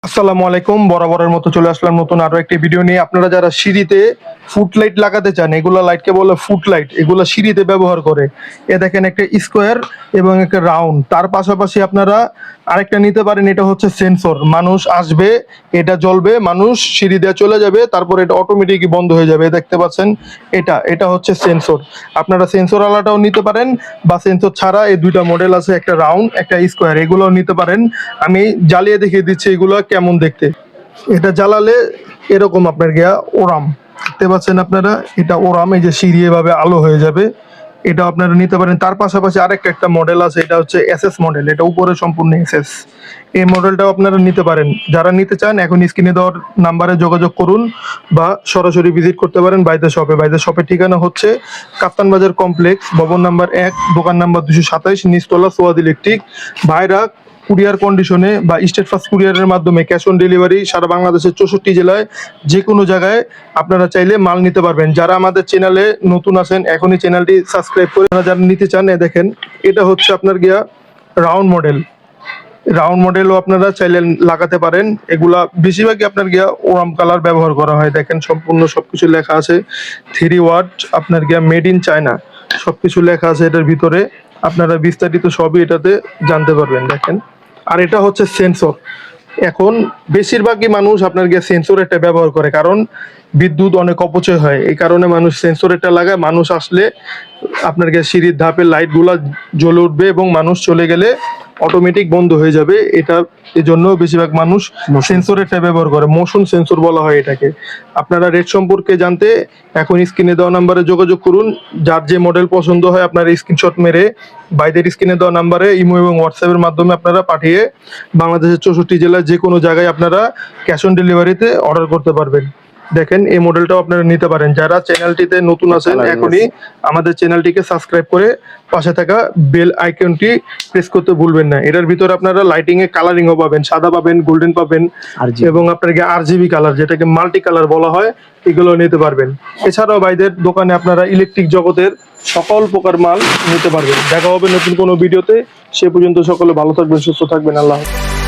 আসসালামু আলাইকুম। বরাবরের মতো চলে আসলাম নতুন আরো একটি ভিডিও নিয়ে। আপনারা যারা সিঁড়িতে ফুট লাইট লাগাতে চান, এগুলো লাইটকে বলে ফুট লাইট, এগুলো সিঁড়িতে ব্যবহার করে। এ দেখেন একটা স্কোয়ার এবং একটা রাউন্ড, তার পাশাপাশি আপনারা আরেকটা নিতে পারেন, এটা হচ্ছে সেন্সর। মানুষ আসবে, এটা জ্বলবে, মানুষ সিঁড়ি দিয়ে চলে যাবে, তারপর এটা অটোমেটিকই বন্ধ হয়ে যাবে। দেখতে পাচ্ছেন, এটা হচ্ছে সেন্সর। আপনারা সেন্সর আলাটাও নিতে পারেন বা সেন্সর ছাড়া এই দুইটা মডেল আছে, একটা রাউন্ড একটা স্কোয়ার, এগুলো নিতে পারেন। আমি জ্বালিয়ে দেখিয়ে দিচ্ছি এগুলো কেমন দেখতে। এটা জ্বালালে এরকম আপনার গিয়া ওরাম দেখতে পাচ্ছেন আপনারা, এটা ওরাম, এই যে সিঁড়ি এভাবে আলো হয়ে যাবে। এটা আপনারা নিতে পারেন। তার পাশাপাশি আরেকটা মডেল আছে, এটা হচ্ছে এসএস মডেল, এটা উপরে সম্পূর্ণ এসএস। এই মডেলটাও আপনারা নিতে পারেন। যারা নিতে চান এখন স্ক্রিনে দেওয়ার নাম্বারে যোগাযোগ করুন বা সরাসরি ভিজিট করতে পারেন বাইদের শপে। বাইদের শপের ঠিকানা হচ্ছে কাপ্তান বাজার কমপ্লেক্স, ভবন নাম্বার 1, দোকান নাম্বার 227, নিচতলা, সোয়াদ ইলেকট্রিক। ভাইরা কুরিয়ার কন্ডিশনে বা স্টেট ফাস্ট কুরিয়ারের মাধ্যমে ক্যাশ অন ডেলিভারি সারা বাংলাদেশের 64 জেলায় যে কোনো জায়গায় আপনারা চাইলে মাল নিতে পারবেন। যারা আমাদের চ্যানেলে নতুন আছেন এখনই চ্যানেলটি সাবস্ক্রাইব করে যারা নিতে চান, দেখেন এটা হচ্ছে আপনার গিয়া রাউন্ড মডেল। রাউন্ড মডেলও আপনারা চাইলে লাগাতে পারেন। এগুলা বেশিরভাগই আপনার গিয়া ওরাম কালার ব্যবহার করা হয়। দেখেন সম্পূর্ণ সবকিছু লেখা আছে, 3 ওয়াট আপনার গিয়া মেড ইন চায়না, সবকিছু লেখা আছে এটার ভিতরে। আপনারা বিস্তারিত সবই এটাতে জানতে পারবেন। দেখেন, আর এটা হচ্ছে সেন্সর। এখন বেশিরভাগই মানুষ আপনার গিয়ে সেন্সর এটা ব্যবহার করে, কারণ বিদ্যুৎ অনেক অপচয় হয়, এই কারণে মানুষ সেন্সর এটা লাগায়। মানুষ আসলে আপনার গিয়ে সিঁড়ির ধাপের লাইট গুলা জ্বলে উঠবে এবং মানুষ চলে গেলে অটোমেটিক বন্ধ হয়ে যাবে। এটা এই জন্য বেশিরভাগ মানুষ সেন্সর এটা ব্যবহার করে, মোশন সেন্সর বলা হয় এটাকে। আপনারা রেট সম্পর্কে জানতে এখন স্ক্রিনে দেওয়া নাম্বারে যোগাযোগ করুন। যার যে মডেল পছন্দ হয় আপনারা স্ক্রিনশট মেরে বাইদের স্ক্রিনে দেওয়া নাম্বারে ইমো এবং হোয়াটসঅ্যাপের মাধ্যমে আপনারা পাঠিয়ে বাংলাদেশের 64 জেলায় যে কোনো জায়গায় আপনারা ক্যাশ অন ডেলিভারিতে অর্ডার করতে পারবেন। দেখেন, এই মডেলটাও আপনারা নিতে পারেন। যারা চ্যানেলটিতে নতুন আছেন এখনই আমাদের চ্যানেলটিকে সাবস্ক্রাইব করে পাশে থাকা বেল আইকনটি প্রেস করতে ভুলবেন না। এটার ভিতরে আপনারা লাইটিং এ কালারিংও পাবেন, সাদা পাবেন, গোল্ডেন পাবেন এবং আপনাকে আরজিবি কালার, যেটাকে মাল্টি কালার বলা হয়, এগুলো নিতে পারবেন। এছাড়াও ভাইদের দোকানে আপনারা ইলেকট্রিক জগতের সকল প্রকার মাল নিতে পারবেন। দেখা হবে নতুন কোনো ভিডিওতে। সে পর্যন্ত সকলে ভালো থাকবেন, সুস্থ থাকবেন। আল্লাহ হাফেজ।